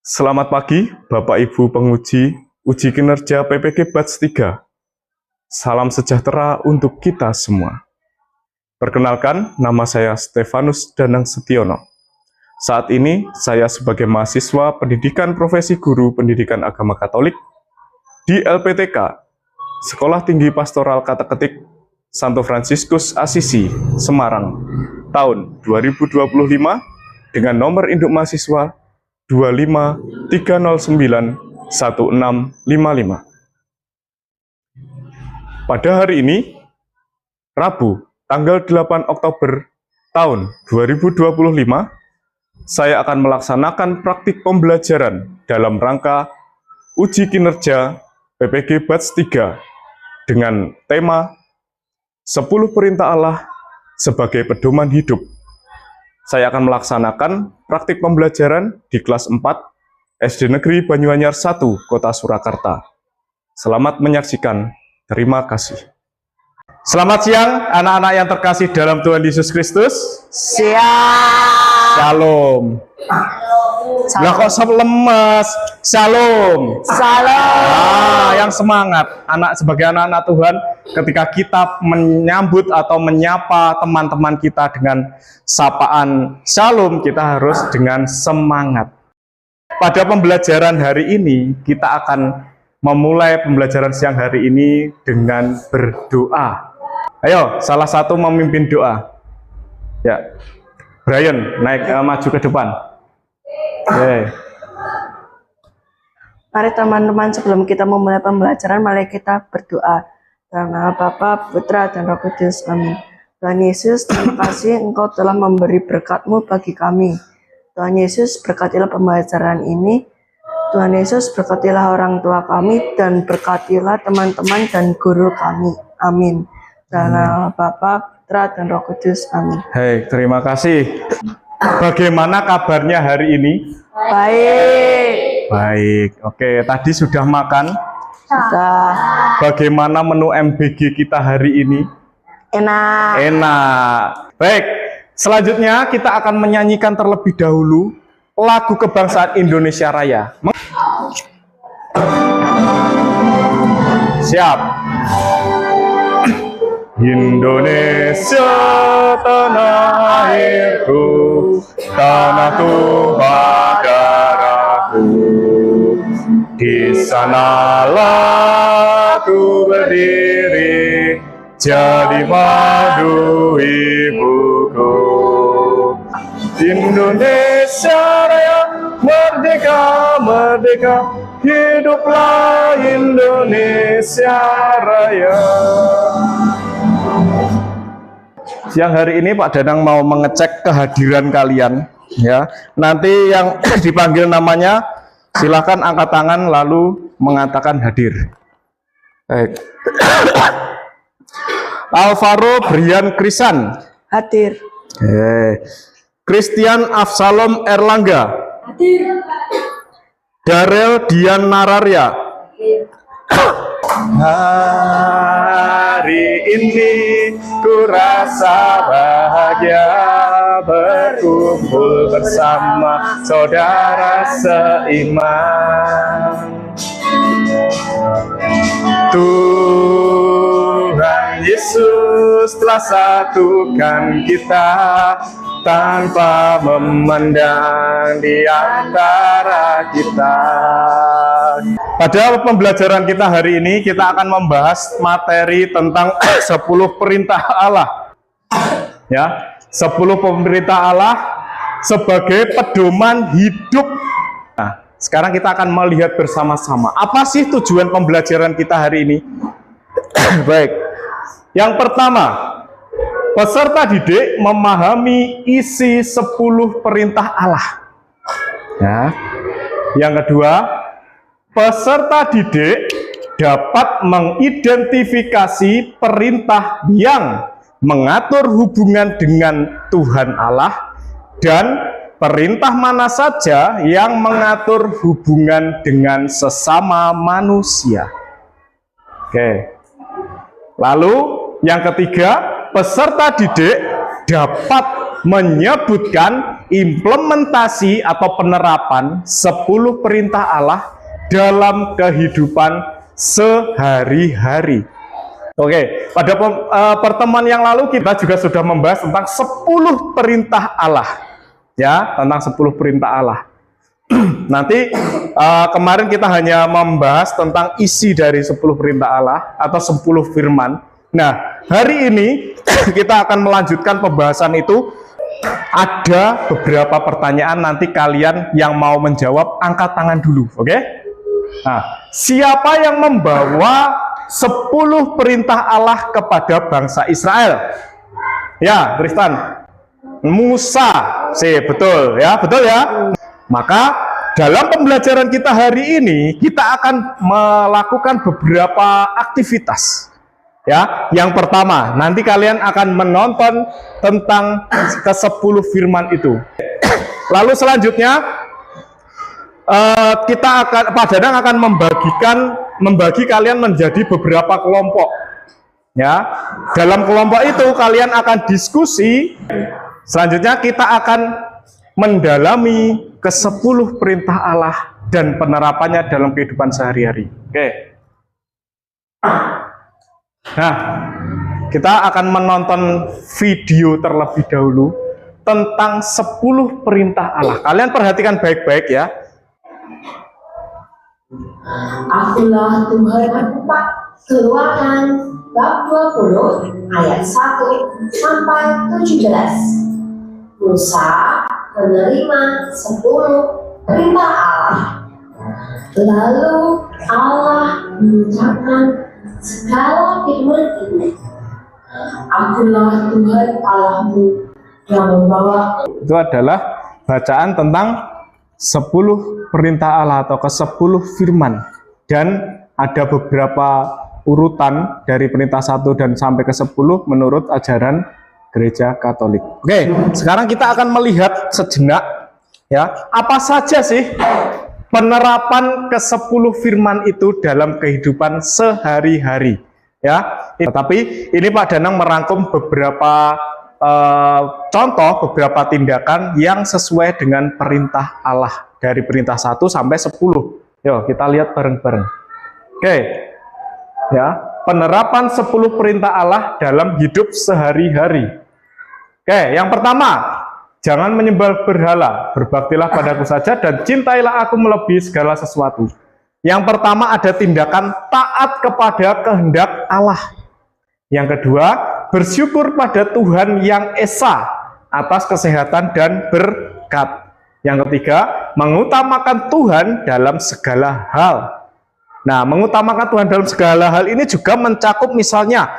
Selamat pagi, Bapak Ibu penguji uji kinerja PPG Batch 3. Salam sejahtera untuk kita semua. Perkenalkan, nama saya Stefanus Danang Setiono. Saat ini, saya sebagai mahasiswa pendidikan profesi guru pendidikan agama Katolik di LPTK, Sekolah Tinggi Pastoral Kata-Ketik Santo Fransiskus Assisi, Semarang, tahun 2025 dengan nomor induk mahasiswa 253091655. Pada hari ini, Rabu, tanggal 8 Oktober tahun 2025, saya akan melaksanakan praktik pembelajaran dalam rangka uji kinerja PPG Batch 3 dengan tema 10 Perintah Allah sebagai Pedoman Hidup. Saya akan melaksanakan praktik pembelajaran di kelas 4 SD Negeri Banyuanyar 1, Kota Surakarta. Selamat menyaksikan. Terima kasih. Selamat siang, anak-anak yang terkasih dalam Tuhan Yesus Kristus. Siap. Shalom. Lah kok lemes? Shalom. Salam. Yang semangat. Sebagai anak-anak Tuhan, ketika kita menyambut atau menyapa teman-teman kita dengan sapaan Shalom, kita harus dengan semangat. Pada pembelajaran hari ini, kita akan memulai pembelajaran siang hari ini dengan berdoa. Ayo, salah satu memimpin doa. Ya, Brian, maju ke depan. Mari teman-teman, sebelum kita memulai pembelajaran, mari kita berdoa. Dalam nama Bapa, Putra, dan Roh Kudus. Amin. Tuhan Yesus, terima kasih Engkau telah memberi berkat-Mu bagi kami. Tuhan Yesus, berkatilah pembelajaran ini. Tuhan Yesus, berkatilah orang tua kami, dan berkatilah teman-teman dan guru kami. Amin. Dalam nama Bapa, Putra, dan Roh Kudus. Amin. Hei, terima kasih. Bagaimana kabarnya hari ini? Baik. Baik, oke. Tadi sudah makan? Sudah. Bagaimana menu MBG kita hari ini? Enak. Enak. Baik, selanjutnya kita akan menyanyikan terlebih dahulu lagu kebangsaan Indonesia Raya. Siap. Indonesia tanah airku, tanah tumpah darahku, di sanalah ku berdiri, jadi madu ibuku. Indonesia Raya, merdeka, merdeka, hiduplah Indonesia Raya. Siang hari ini Pak Danang mau mengecek kehadiran kalian, ya. Nanti yang dipanggil namanya silakan angkat tangan lalu mengatakan hadir. Baik. Alvaro Brian Krisan. Hadir. Christian Afsalom Erlangga. Hadir. Darel Dian Nararya. Hari ini ku rasa bahagia berkumpul bersama saudara seiman. Tuhan Yesus telah satukan kita tanpa memandang di antara kita. Pada pembelajaran kita hari ini, kita akan membahas materi tentang 10 perintah Allah. Ya, 10 perintah Allah sebagai pedoman hidup. Nah, sekarang kita akan melihat bersama-sama. Apa sih tujuan pembelajaran kita hari ini? Baik. Yang pertama, peserta didik memahami isi 10 perintah Allah. Ya. Yang kedua, peserta didik dapat mengidentifikasi perintah yang mengatur hubungan dengan Tuhan Allah dan perintah mana saja yang mengatur hubungan dengan sesama manusia. Oke. Lalu yang ketiga, peserta didik dapat menyebutkan implementasi atau penerapan 10 perintah Allah dalam kehidupan sehari-hari. Oke, pada pertemuan yang lalu kita juga sudah membahas tentang 10 perintah Allah. Ya, tentang 10 perintah Allah. Nanti kemarin kita hanya membahas tentang isi dari 10 perintah Allah atau 10 firman. Nah, hari ini kita akan melanjutkan pembahasan itu. Ada beberapa pertanyaan, nanti kalian yang mau menjawab angkat tangan dulu, oke? Nah, siapa yang membawa 10 perintah Allah kepada bangsa Israel? Ya, Tristan. Musa. Betul ya, betul ya. Maka dalam pembelajaran kita hari ini kita akan melakukan beberapa aktivitas. Ya, yang pertama, nanti kalian akan menonton tentang ke-10 firman itu. Lalu selanjutnya Pak Danang akan membagi kalian menjadi beberapa kelompok. Ya, dalam kelompok itu kalian akan diskusi. Selanjutnya kita akan mendalami ke-10 perintah Allah dan penerapannya dalam kehidupan sehari-hari. Oke. Nah, kita akan menonton video terlebih dahulu tentang 10 perintah Allah. Kalian perhatikan baik-baik ya. Akulah Tuhan Aku. Keluaran bab 20 ayat 1 sampai 17. Musa menerima 10 perintah Allah. Lalu Allah mengucapkan segala firman ini. Akulah Tuhan Allahmu yang membawa. Itu adalah bacaan tentang 10 perintah Allah atau ke-10 firman. Dan ada beberapa urutan dari perintah 1 dan sampai ke-10 menurut ajaran Gereja Katolik. Oke, sekarang kita akan melihat sejenak ya, apa saja sih penerapan ke-10 firman itu dalam kehidupan sehari-hari ya. Tetapi ini Pak Danang merangkum beberapa contoh, beberapa tindakan yang sesuai dengan perintah Allah dari perintah 1 sampai 10. Yuk kita lihat bareng-bareng. Oke. Ya, penerapan 10 perintah Allah dalam hidup sehari-hari. Oke, yang pertama, jangan menyembah berhala, berbaktilah padaku saja dan cintailah aku melebihi segala sesuatu. Yang pertama ada tindakan taat kepada kehendak Allah. Yang kedua, bersyukur pada Tuhan yang Esa atas kesehatan dan berkat. Yang ketiga, mengutamakan Tuhan dalam segala hal. Nah, mengutamakan Tuhan dalam segala hal ini juga mencakup misalnya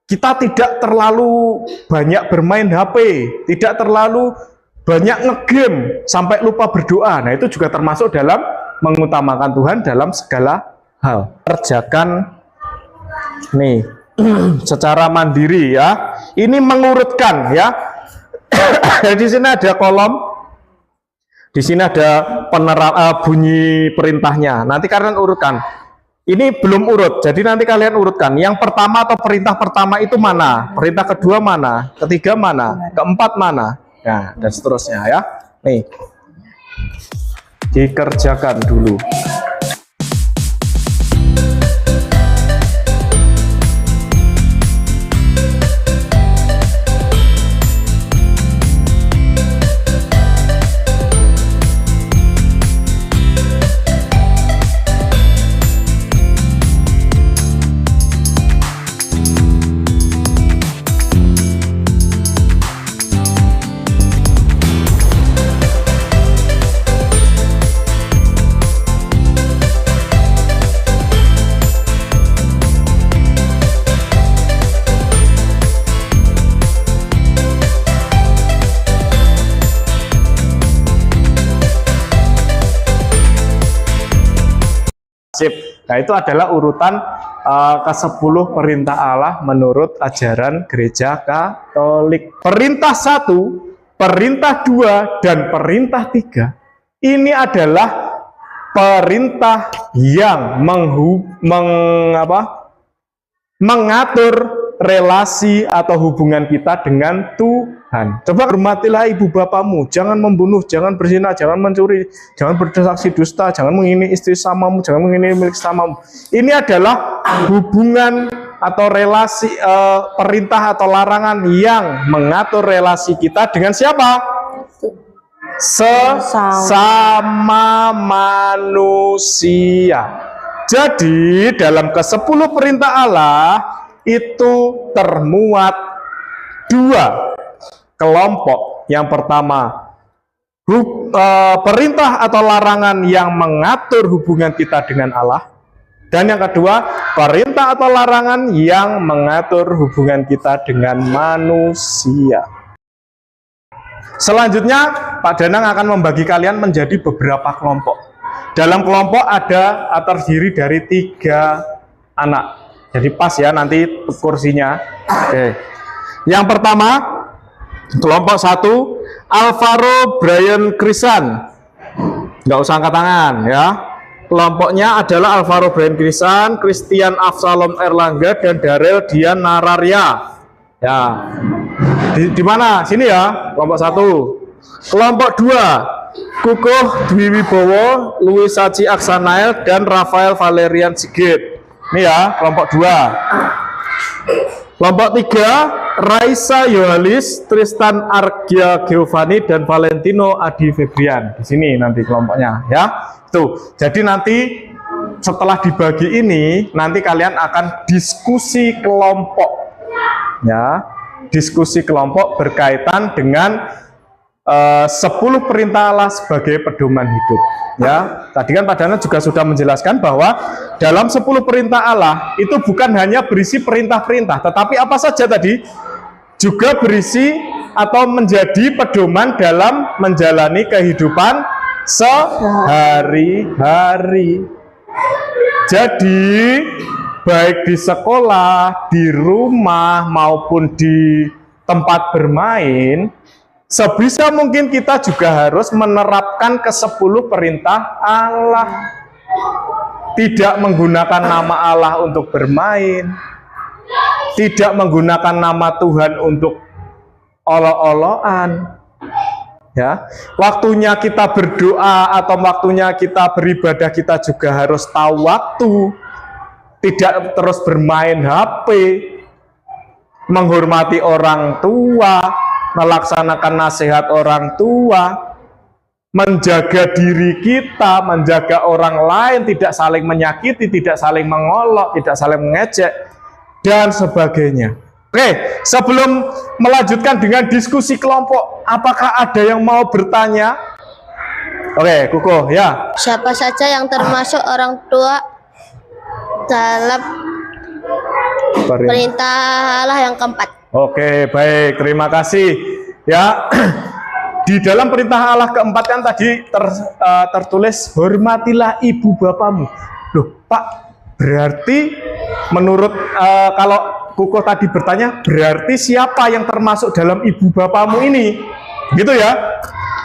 kita tidak terlalu banyak bermain HP, tidak terlalu banyak ngegame sampai lupa berdoa. Nah, itu juga termasuk dalam mengutamakan Tuhan dalam segala hal. Kerjakan nih secara mandiri ya. Ini mengurutkan ya. Di sini ada kolom. Di sini ada bunyi perintahnya. Nanti kalian urutkan. Ini belum urut, jadi nanti kalian urutkan. Yang pertama atau perintah pertama itu mana? Perintah kedua mana? Ketiga mana? Keempat mana? Nah, dan seterusnya ya. Nih, dikerjakan dulu. Nah, itu adalah urutan ke-10 perintah Allah menurut ajaran Gereja Katolik. Perintah 1, perintah 2, dan perintah 3 ini adalah perintah yang mengatur relasi atau hubungan kita dengan Tuhan. Coba hormatilah ibu bapamu, jangan membunuh, jangan berzina, jangan mencuri, jangan bersaksi dusta, jangan mengingini istri samamu, jangan mengingini milik samamu. Ini adalah hubungan atau relasi perintah atau larangan yang mengatur relasi kita dengan siapa? Sesama manusia. Jadi dalam ke-10 perintah Allah itu termuat 2 kelompok. Yang pertama, perintah atau larangan yang mengatur hubungan kita dengan Allah. Dan yang kedua, perintah atau larangan yang mengatur hubungan kita dengan manusia. Selanjutnya, Pak Danang akan membagi kalian menjadi beberapa kelompok. Dalam kelompok ada terdiri dari 3 anak. Jadi pas ya nanti kursinya. Oke. Yang pertama, kelompok 1, Alvaro Brian Krisan. Nggak usah angkat tangan ya. Kelompoknya adalah Alvaro Brian Krisan, Christian Afsalom Erlangga, dan Darel Dian Nararia. Ya. Di mana? Sini ya, kelompok 1. Kelompok 2, Kukuh Dwi Wibowo, Louis Saji Aksanael, dan Rafael Valerian Sigit. Ini ya, kelompok 2. Kelompok 3, Raisa Yohalis, Tristan Argia Giovanni, dan Valentino Adi Febrian. Di sini nanti kelompoknya ya. Tuh. Jadi nanti setelah dibagi ini, nanti kalian akan diskusi kelompok. Ya. Diskusi kelompok berkaitan dengan 10 perintah Allah sebagai pedoman hidup. Ya, tadi kan Pak Dana juga sudah menjelaskan bahwa dalam 10 perintah Allah itu bukan hanya berisi perintah-perintah, tetapi apa saja tadi juga berisi atau menjadi pedoman dalam menjalani kehidupan sehari-hari. Jadi baik di sekolah, di rumah maupun di tempat bermain, sebisa mungkin kita juga harus menerapkan ke-10 perintah Allah. Tidak menggunakan nama Allah untuk bermain, tidak menggunakan nama Tuhan untuk olok-olokan. Ya, waktunya kita berdoa atau waktunya kita beribadah, kita juga harus tahu waktu. Tidak terus bermain HP, menghormati orang tua, melaksanakan nasihat orang tua, menjaga diri kita, menjaga orang lain, tidak saling menyakiti, tidak saling mengolok, tidak saling mengejek, dan sebagainya. Oke, sebelum melanjutkan dengan diskusi kelompok, apakah ada yang mau bertanya? Oke, Kuko, ya. Siapa saja yang termasuk orang tua dalam perintah Allah yang keempat? Oke, baik, terima kasih. Ya, di dalam perintah Allah keempat kan tadi tertulis hormatilah ibu bapamu. Loh, Pak, berarti menurut kalau Kuko tadi bertanya, berarti siapa yang termasuk dalam ibu bapamu ini? Gitu ya.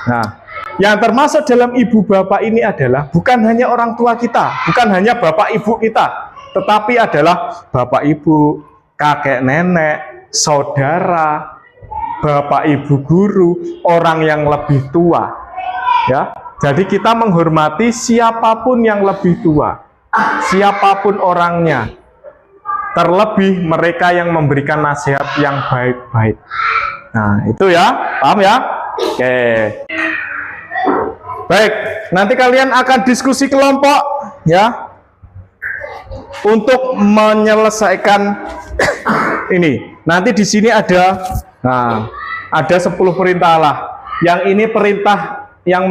Nah, yang termasuk dalam ibu bapak ini adalah bukan hanya orang tua kita, bukan hanya bapak ibu kita, tetapi adalah bapak ibu, kakek nenek, saudara, bapak ibu guru, orang yang lebih tua. Ya, jadi kita menghormati siapapun yang lebih tua, siapapun orangnya, terlebih mereka yang memberikan nasihat yang baik-baik. Nah, itu ya, paham ya? Oke. Baik, nanti kalian akan diskusi kelompok ya untuk menyelesaikan ini. Nanti di sini ada ada 10 perintah Allah. Yang ini perintah yang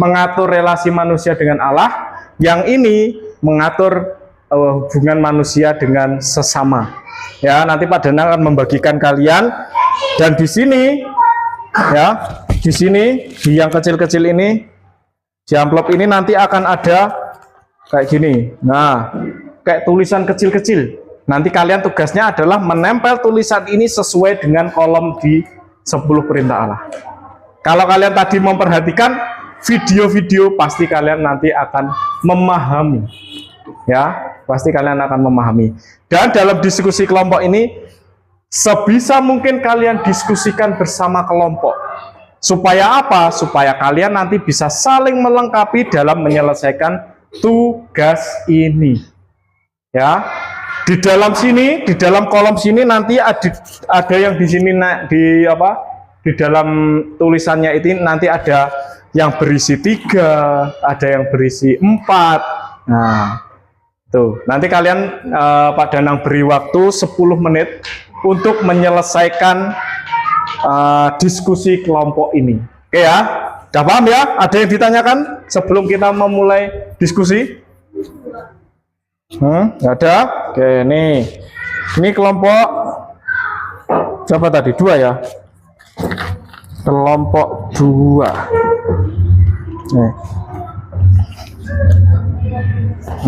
mengatur relasi manusia dengan Allah, yang ini mengatur hubungan manusia dengan sesama. Ya, nanti Pak Danang akan membagikan kalian, dan di sini ya, di sini di yang kecil-kecil ini, di amplop ini nanti akan ada kayak gini. Nah, kayak tulisan kecil-kecil. Nanti kalian tugasnya adalah menempel tulisan ini sesuai dengan kolom di 10 perintah Allah. Kalau kalian tadi memperhatikan video-video, pasti kalian nanti akan memahami. Ya, pasti kalian akan memahami. Dan dalam diskusi kelompok ini, Sebisa mungkin kalian diskusikan bersama kelompok. Supaya apa? Supaya kalian nanti bisa saling melengkapi dalam menyelesaikan tugas ini. Ya. Di dalam sini, di dalam kolom sini nanti ada yang di sini di dalam tulisannya itu nanti ada yang berisi 3, ada yang berisi 4. Nah, tuh. Nanti kalian Pak Danang beri waktu 10 menit untuk menyelesaikan diskusi kelompok ini. Oke ya, udah paham ya? Ada yang ditanyakan sebelum kita memulai diskusi? Nggak ada? Oke, ini kelompok siapa tadi? 2 ya? Kelompok 2. Nih.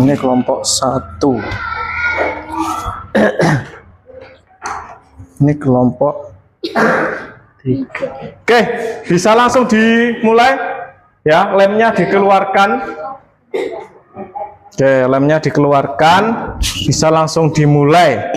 Ini kelompok 1. Ini kelompok 3. Oke, bisa langsung dimulai ya, lemnya dikeluarkan. Oke, lemnya dikeluarkan, bisa langsung dimulai.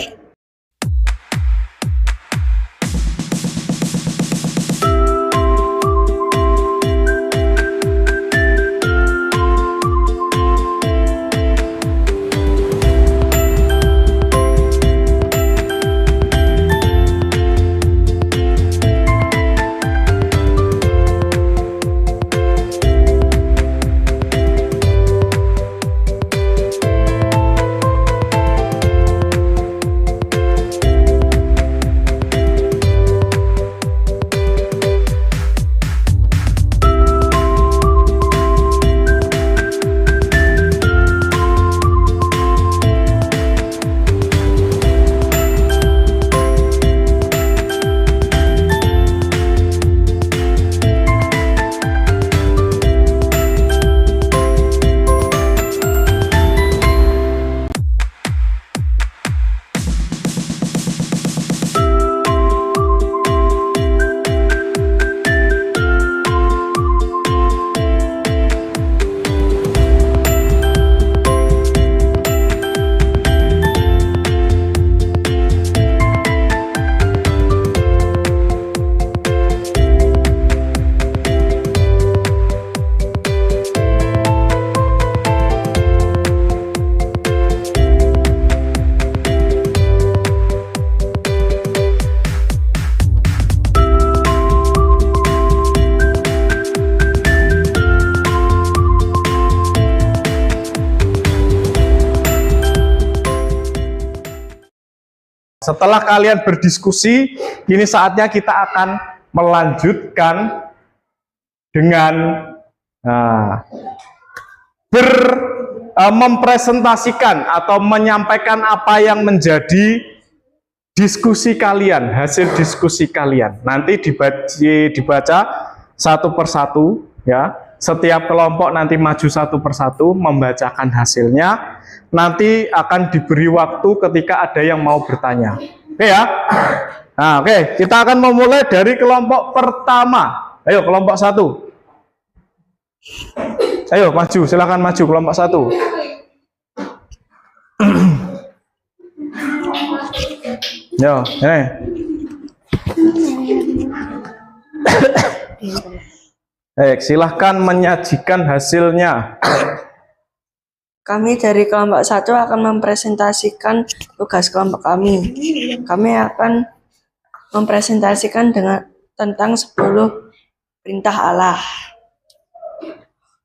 Setelah kalian berdiskusi, kini saatnya kita akan melanjutkan dengan mempresentasikan atau menyampaikan apa yang menjadi diskusi kalian, hasil diskusi kalian. Nanti dibaca satu persatu ya. Setiap kelompok nanti maju satu persatu membacakan hasilnya. Nanti akan diberi waktu ketika ada yang mau bertanya. Oke ya. Nah, oke, kita akan memulai dari kelompok pertama. Ayo kelompok 1. Ayo maju, silakan maju kelompok 1. Yo, silahkan menyajikan hasilnya. Kami dari kelompok 1 akan mempresentasikan tugas kelompok kami. Kami akan mempresentasikan tentang 10 perintah Allah.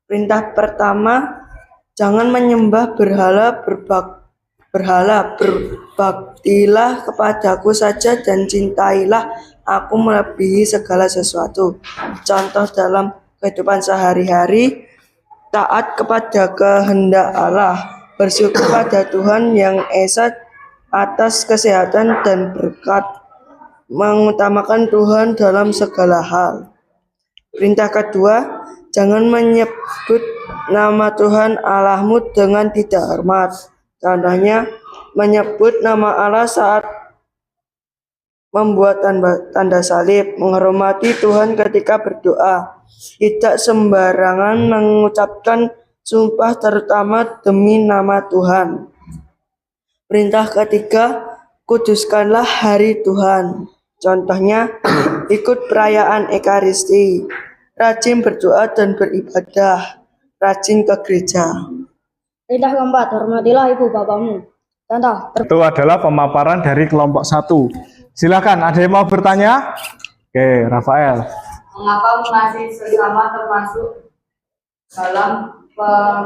Perintah pertama, jangan menyembah berhala, berbaktilah kepadaku saja dan cintailah aku melebihi segala sesuatu. Contoh dalam kehidupan sehari-hari, taat kepada kehendak Allah, bersyukur pada Tuhan Yang Esa atas kesehatan dan berkat, mengutamakan Tuhan dalam segala hal. Perintah kedua, jangan menyebut nama Tuhan Allahmu dengan tidak hormat. Contohnya, menyebut nama Allah saat membuat tanda salib, menghormati Tuhan ketika berdoa, tidak sembarangan mengucapkan sumpah terutama demi nama Tuhan. Perintah ketiga, kuduskanlah hari Tuhan. Contohnya, ikut perayaan Ekaristi, rajin berdoa dan beribadah, rajin ke gereja. Perintah keempat, hormatilah ibu bapakmu. Contoh, Itu adalah pemaparan dari kelompok 1. Silakan, ada yang mau bertanya? Oke, Rafael. Mengapa mengasihi sesama termasuk dalam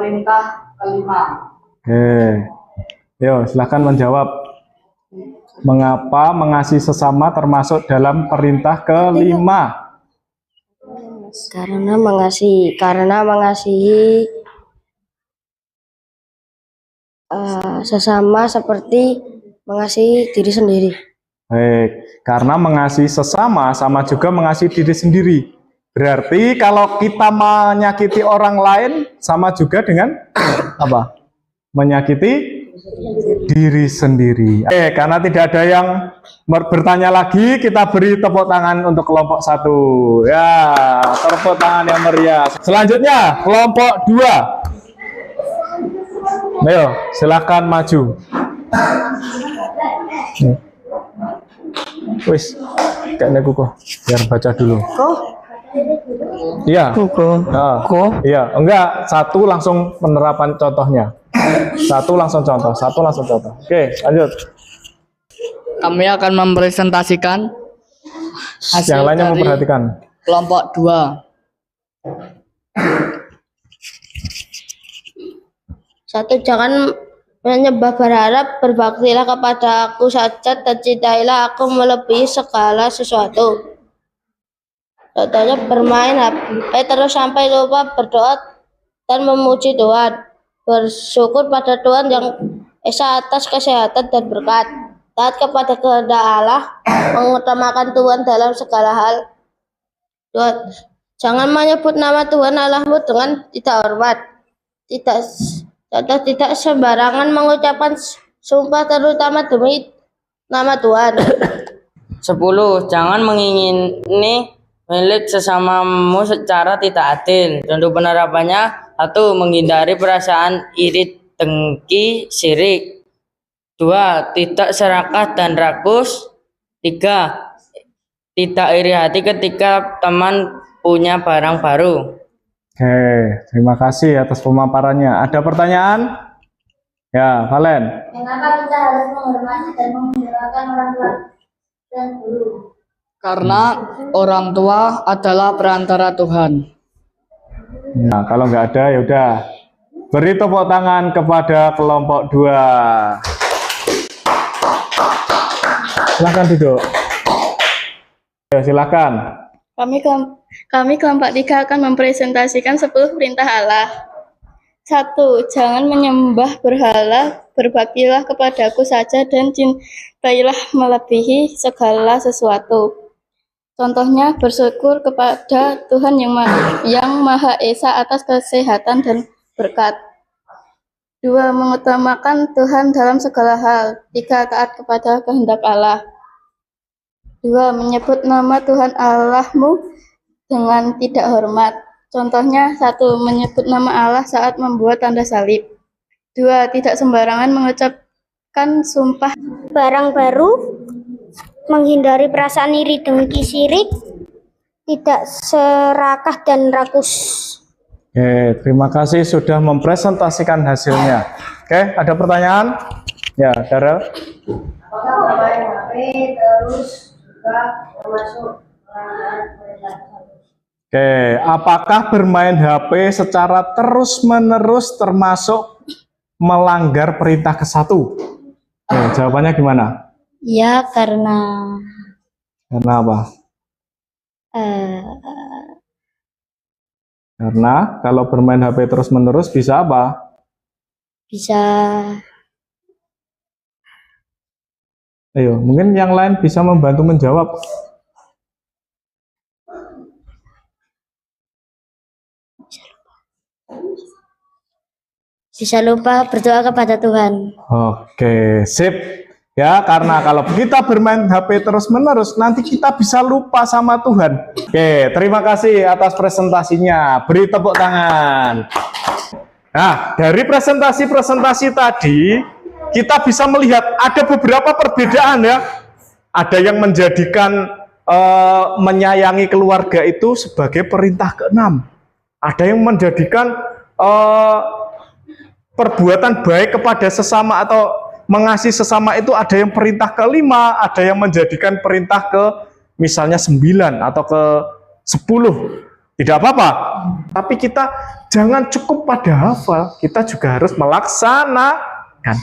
perintah kelima? Oke, yuk silakan menjawab. Mengapa mengasihi sesama termasuk dalam perintah kelima? karena mengasihi sesama seperti mengasihi diri sendiri. Baik, karena mengasihi sesama sama juga mengasihi diri sendiri. Berarti kalau kita menyakiti orang lain sama juga dengan apa? Menyakiti diri sendiri. Oke, karena tidak ada yang bertanya lagi, kita beri tepuk tangan untuk kelompok 1. Ya, tepuk tangan yang meriah. Selanjutnya, kelompok 2. Ayo, silakan maju. Wis, kayaknya kuku. Biar baca dulu. Iya. Iya, enggak, 1 langsung penerapan contohnya. 1 langsung contoh, 1 langsung contoh. Oke, lanjut. Kami akan mempresentasikan hasil Yang lainnya dari memperhatikan. kelompok 2. 1. Jangan menyembah berharap, berbaktilah kepada aku saja dan cintailah aku melebihi segala sesuatu. Contohnya bermain HP terus sampai lupa berdoa dan memuji Tuhan. Bersyukur pada Tuhan yang Esa atas kesehatan dan berkat. Taat kepada kehendak Allah, mengutamakan Tuhan dalam segala hal. 2. Jangan menyebut nama Tuhan Allahmu dengan tidak hormat. Tidak sembarangan mengucapkan sumpah terutama demi nama Tuhan. 10. Jangan mengingini milik sesamamu secara tidak adil. Contoh penerapannya: 1. Menghindari perasaan iri, dengki, syirik. 2. Tidak serakah dan rakus. 3. Tidak iri hati ketika teman punya barang baru. Oke, terima kasih atas pemaparannya. Ada pertanyaan? Ya, Valen. Mengapa kita harus menghormati dan memuliakan orang tua dan guru? Karena orang tua adalah perantara Tuhan. Nah, kalau nggak ada, ya udah. Beri tepuk tangan kepada kelompok 2. Silakan duduk. Ya, silakan. Kami kelompok 3 akan mempresentasikan 10 perintah Allah. 1. Jangan menyembah berhala, berbaktilah kepadaku saja dan cintailah melebihi segala sesuatu. Contohnya bersyukur kepada Tuhan yang Maha Esa atas kesehatan dan berkat. 2. Mengutamakan Tuhan dalam segala hal. 3. Taat kepada kehendak Allah. 2. Menyebut nama Tuhan Allahmu dengan tidak hormat. Contohnya 1. Menyebut nama Allah saat membuat tanda salib. 2. Tidak sembarangan mengucapkan sumpah barang baru, menghindari perasaan iri, dengki, sirik, tidak serakah dan rakus. Oke, terima kasih sudah mempresentasikan hasilnya. Oke, ada pertanyaan? Ya, Darel. Apakah bermain HP terus juga termasuk melanggar perintah? Oke, apakah bermain HP secara terus-menerus termasuk melanggar perintah ke-1? Jawabannya gimana? Ya, karena Karena apa? Karena kalau bermain HP terus-menerus bisa apa? bisa Ayo, mungkin yang lain bisa membantu menjawab. lupa berdoa kepada Tuhan. Oke, sip. Ya, karena kalau kita bermain HP terus-menerus, nanti kita bisa lupa sama Tuhan. Oke, terima kasih atas presentasinya. Beri tepuk tangan. Nah, dari presentasi-presentasi tadi, kita bisa melihat ada beberapa perbedaan ya. Ada yang menjadikan menyayangi keluarga itu sebagai perintah keenam. Ada yang menjadikan perbuatan baik kepada sesama atau mengasihi sesama itu ada yang perintah kelima, ada yang menjadikan perintah ke misalnya 9 atau ke 10. Tidak apa-apa, tapi kita jangan cukup pada hafal, kita juga harus melaksanakan.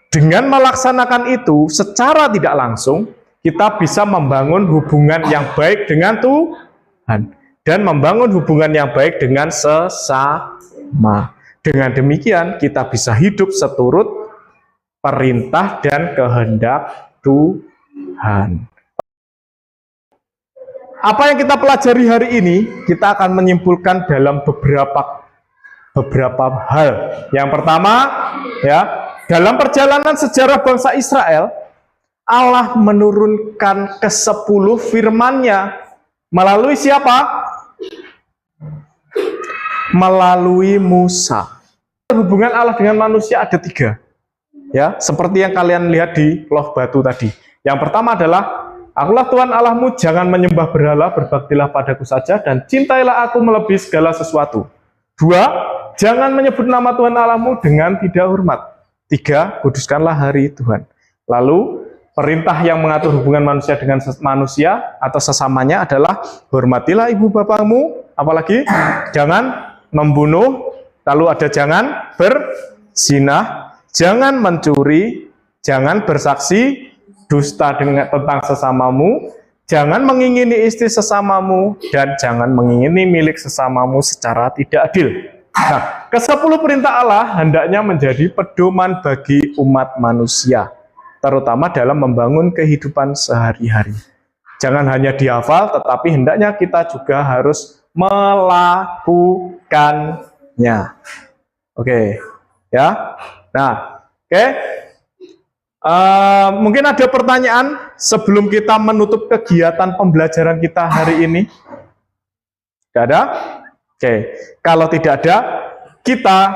Dengan melaksanakan itu secara tidak langsung, kita bisa membangun hubungan yang baik dengan Tuhan dan membangun hubungan yang baik dengan sesama. Dengan demikian kita bisa hidup seturut perintah dan kehendak Tuhan. Apa yang kita pelajari hari ini, kita akan menyimpulkan dalam beberapa hal. Yang pertama, ya, dalam perjalanan sejarah bangsa Israel, Allah menurunkan ke-10 firman-Nya melalui siapa? Melalui Musa. Hubungan Allah dengan manusia ada 3. Ya, seperti yang kalian lihat di loh batu tadi. Yang pertama adalah Akulah Tuhan Allahmu, jangan menyembah berhala, berbaktilah padaku saja, dan cintailah aku melebihi segala sesuatu. 2, jangan menyebut nama Tuhan Allahmu dengan tidak hormat. 3, kuduskanlah hari Tuhan. Lalu, perintah yang mengatur hubungan manusia dengan manusia atau sesamanya adalah hormatilah ibu bapakmu, apalagi jangan membunuh, lalu ada jangan berzinah, jangan mencuri, jangan bersaksi dusta tentang sesamamu, jangan mengingini istri sesamamu, dan jangan mengingini milik sesamamu secara tidak adil. Nah, ke-10 perintah Allah hendaknya menjadi pedoman bagi umat manusia, terutama dalam membangun kehidupan sehari-hari. Jangan hanya dihafal, tetapi hendaknya kita juga harus melakukannya. Oke, ya. Nah, oke. Mungkin ada pertanyaan sebelum kita menutup kegiatan pembelajaran kita hari ini? Tidak ada? Oke, kalau tidak ada, kita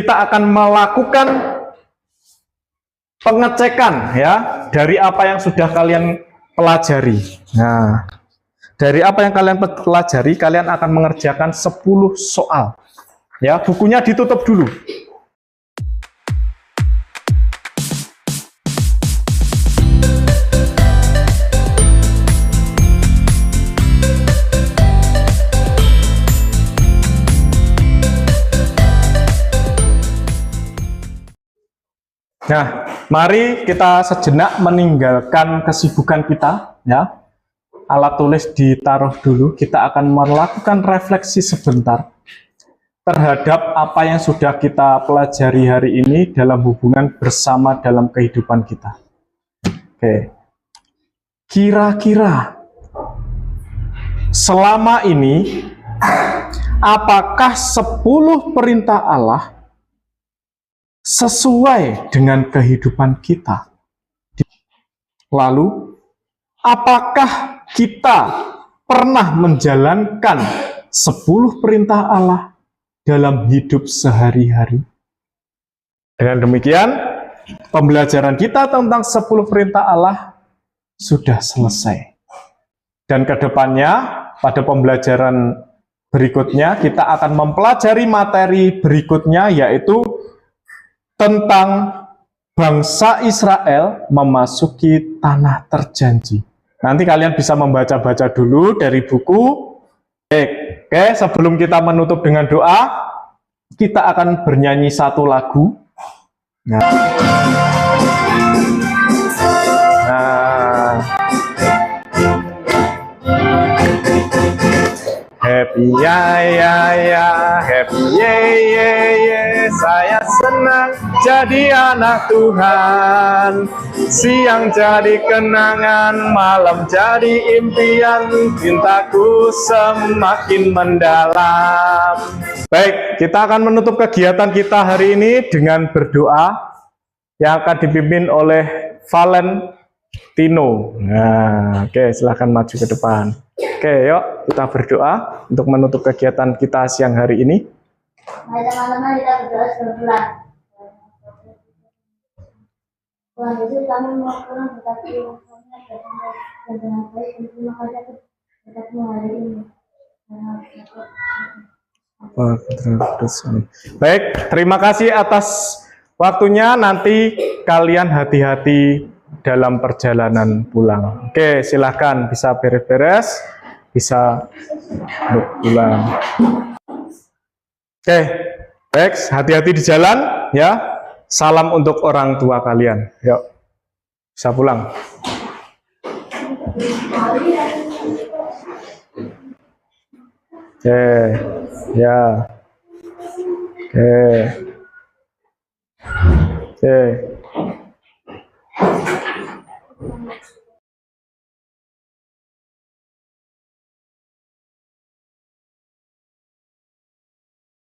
akan melakukan pengecekan ya dari apa yang sudah kalian pelajari. Nah, dari apa yang kalian pelajari, kalian akan mengerjakan 10 soal. Ya, bukunya ditutup dulu. Nah, mari kita sejenak meninggalkan kesibukan kita, ya. Alat tulis ditaruh dulu, kita akan melakukan refleksi sebentar terhadap apa yang sudah kita pelajari hari ini dalam hubungan bersama dalam kehidupan kita. Oke. Kira-kira selama ini apakah 10 perintah Allah sesuai dengan kehidupan kita? Lalu, apakah kita pernah menjalankan 10 perintah Allah dalam hidup sehari-hari? Dengan demikian, pembelajaran kita tentang 10 perintah Allah sudah selesai. Dan ke depannya, pada pembelajaran berikutnya, kita akan mempelajari materi berikutnya, yaitu tentang bangsa Israel memasuki tanah terjanji. Nanti kalian bisa membaca-baca dulu dari buku. Oke, sebelum kita menutup dengan doa, kita akan bernyanyi satu lagu. Happy ya, happy ye, saya senang jadi anak Tuhan. Siang jadi kenangan, malam jadi impian, cintaku semakin mendalam. Baik, kita akan menutup kegiatan kita hari ini dengan berdoa yang akan dipimpin oleh Valentino. Nah, oke, silahkan maju ke depan. Oke, yuk kita berdoa untuk menutup kegiatan kita siang hari ini. Mari teman-teman kita berdoa sebelum pulang. Tuhan Yesus, kami melakukan berkat ilmunya dan dengan baik, dan terima kasih atas berkatmu hari ini. Baik, terima kasih atas waktunya. Nanti kalian hati-hati dalam perjalanan pulang. Oke, silahkan bisa beres-beres, bisa pulang. Oke, baik, hati-hati di jalan ya. Salam untuk orang tua kalian. Yuk, bisa pulang. Oke, ya. Oke. Oke.